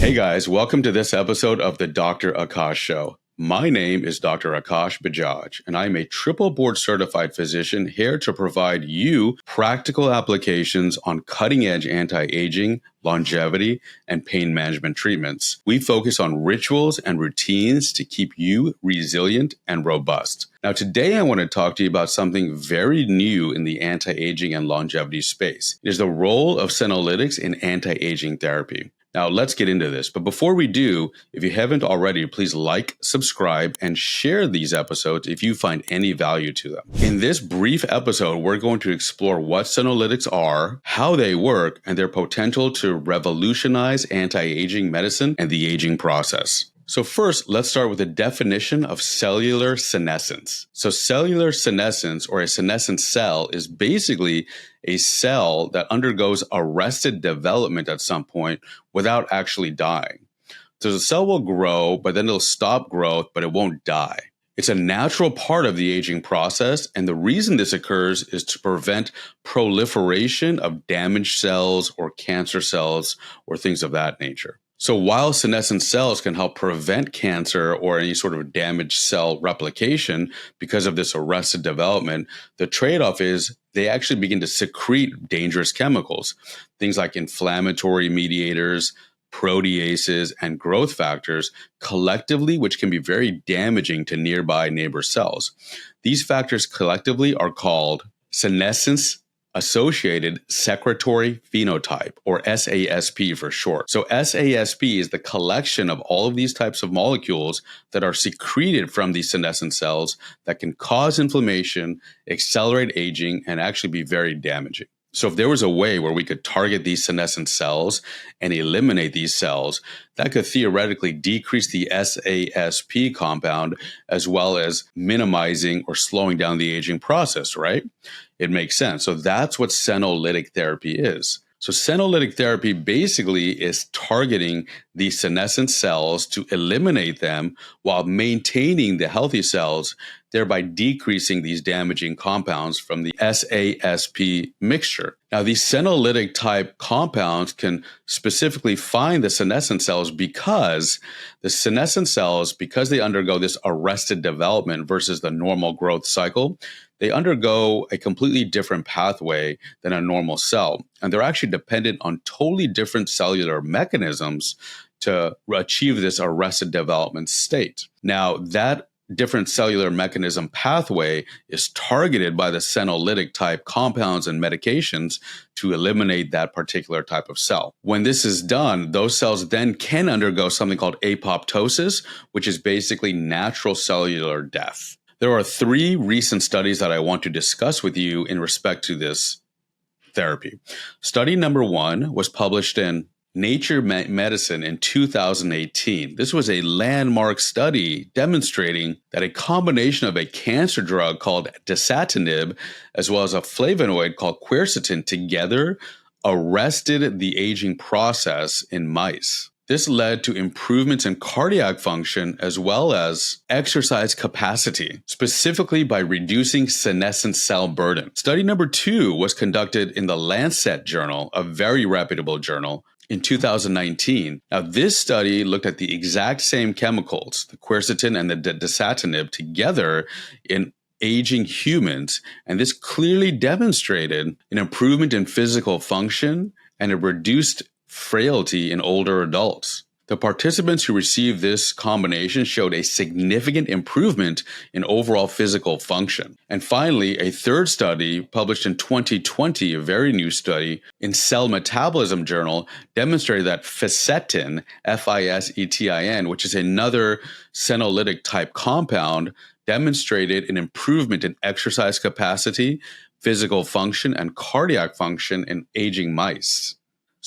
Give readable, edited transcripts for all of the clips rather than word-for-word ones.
Hey guys, welcome to this episode of the Dr. Akash Show. My name is Dr. Akash Bajaj, and I'm a triple board certified physician here to provide you practical applications on cutting edge anti-aging, longevity, and pain management treatments. We focus on rituals and routines to keep you resilient and robust. Now, today I want to talk to you about something very new in the anti-aging and longevity space. It is the role of Senolytics in anti-aging therapy. Now, let's get into this. But before we do, if you haven't already, please like, subscribe, and share these episodes if you find any value to them. In this brief episode, we're going to explore what Senolytics are, how they work, and their potential to revolutionize anti-aging medicine and the aging process. So first, let's start with the definition of cellular senescence. So cellular senescence, or a senescent cell, is basically a cell that undergoes arrested development at some point without actually dying. So the cell will grow, but then it'll stop growth, but it won't die. It's a natural part of the aging process, and the reason this occurs is to prevent proliferation of damaged cells or cancer cells or things of that nature. So while senescent cells can help prevent cancer or any sort of damaged cell replication because of this arrested development, the trade-off is they actually begin to secrete dangerous chemicals, things like inflammatory mediators, proteases, and growth factors collectively, which can be very damaging to nearby neighbor cells. These factors collectively are called senescence associated secretory phenotype, or SASP for short. So SASP is the collection of all of these types of molecules that are secreted from these senescent cells that can cause inflammation, accelerate aging, and actually be very damaging. So if there was a way where we could target these senescent cells and eliminate these cells, that could theoretically decrease the SASP compound as well as minimizing or slowing down the aging process, right? It makes sense. So that's what senolytic therapy is. So senolytic therapy basically is targeting the senescent cells to eliminate them while maintaining the healthy cells, thereby decreasing these damaging compounds from the SASP mixture. Now, these senolytic type compounds can specifically find the senescent cells because the senescent cells, because they undergo this arrested development versus the normal growth cycle, they undergo a completely different pathway than a normal cell. And they're actually dependent on totally different cellular mechanisms to achieve this arrested development state. Now, that different cellular mechanism pathway is targeted by the senolytic type compounds and medications to eliminate that particular type of cell. When this is done, those cells then can undergo something called apoptosis, which is basically natural cellular death. There are 3 recent studies that I want to discuss with you in respect to this therapy. Study number 1 was published in Nature Medicine in 2018. This was a landmark study demonstrating that a combination of a cancer drug called dasatinib as well as a flavonoid called quercetin together arrested the aging process in mice. This led to improvements in cardiac function as well as exercise capacity, specifically by reducing senescent cell burden. Study number 2 was conducted in the Lancet journal, a very reputable journal, in 2019. Now, this study looked at the exact same chemicals, the quercetin and the dasatinib, together in aging humans, and this clearly demonstrated an improvement in physical function and a reduced frailty in older adults. The participants who received this combination showed a significant improvement in overall physical function. And finally, a third study published in 2020, a very new study in Cell Metabolism Journal, demonstrated that fisetin, Fisetin, which is another senolytic type compound, demonstrated an improvement in exercise capacity, physical function, and cardiac function in aging mice.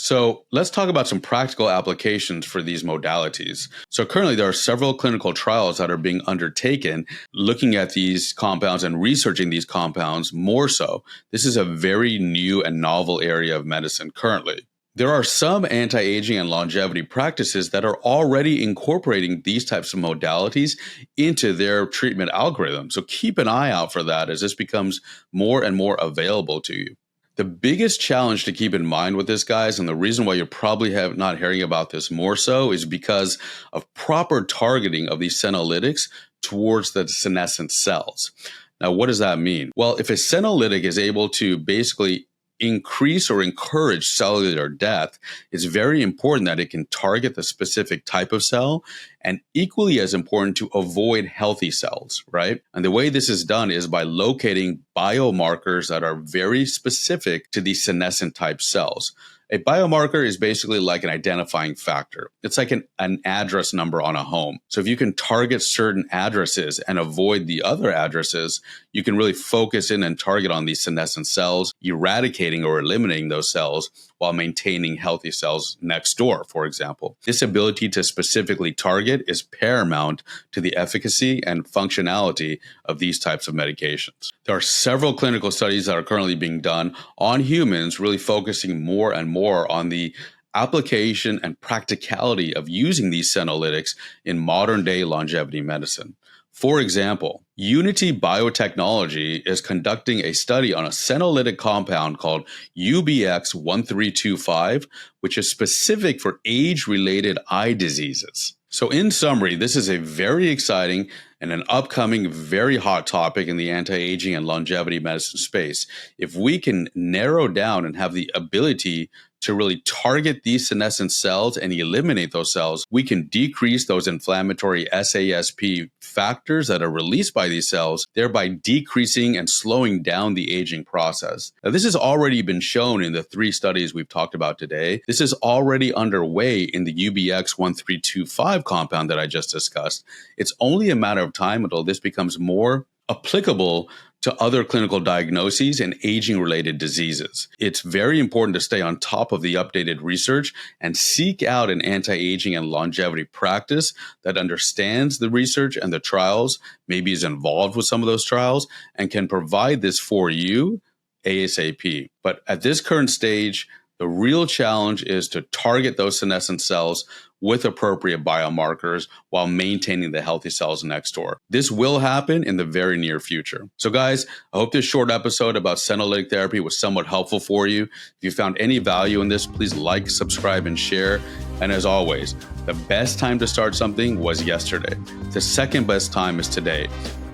So let's talk about some practical applications for these modalities. So currently there are several clinical trials that are being undertaken looking at these compounds and researching these compounds more so. This is a very new and novel area of medicine currently. There are some anti-aging and longevity practices that are already incorporating these types of modalities into their treatment algorithm. So keep an eye out for that as this becomes more and more available to you. The biggest challenge to keep in mind with this, guys, and the reason why you're probably not hearing about this more so is because of proper targeting of these senolytics towards the senescent cells. Now, what does that mean? Well, if a senolytic is able to basically increase or encourage cellular death, it's very important that it can target the specific type of cell, and equally as important to avoid healthy cells, right? And the way this is done is by locating biomarkers that are very specific to these senescent type cells. A biomarker is basically like an identifying factor. It's like an address number on a home. So if you can target certain addresses and avoid the other addresses, you can really focus in and target on these senescent cells, eradicating or eliminating those cells while maintaining healthy cells next door, for example. This ability to specifically target is paramount to the efficacy and functionality of these types of medications. There are several clinical studies that are currently being done on humans, really focusing more and more on the application and practicality of using these senolytics in modern day longevity medicine. For example, Unity Biotechnology is conducting a study on a senolytic compound called UBX1325, which is specific for age-related eye diseases. So in summary, this is a very exciting and an upcoming very hot topic in the anti-aging and longevity medicine space. If we can narrow down and have the ability to really target these senescent cells and eliminate those cells, we can decrease those inflammatory SASP factors that are released by these cells, thereby decreasing and slowing down the aging process. Now, this has already been shown in the 3 studies we've talked about today. This is already underway in the UBX1325 compound that I just discussed. It's only a matter of time until this becomes more applicable to other clinical diagnoses and aging-related diseases. It's very important to stay on top of the updated research and seek out an anti-aging and longevity practice that understands the research and the trials, maybe is involved with some of those trials, and can provide this for you ASAP. But at this current stage, the real challenge is to target those senescent cells with appropriate biomarkers while maintaining the healthy cells next door. This will happen in the very near future. So guys, I hope this short episode about senolytic therapy was somewhat helpful for you. If you found any value in this, please like, subscribe, and share. And as always, the best time to start something was yesterday. The second best time is today.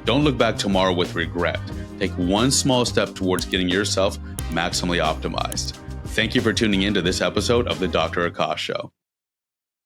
Don't look back tomorrow with regret. Take one small step towards getting yourself maximally optimized. Thank you for tuning in to this episode of the Dr. Akash Show.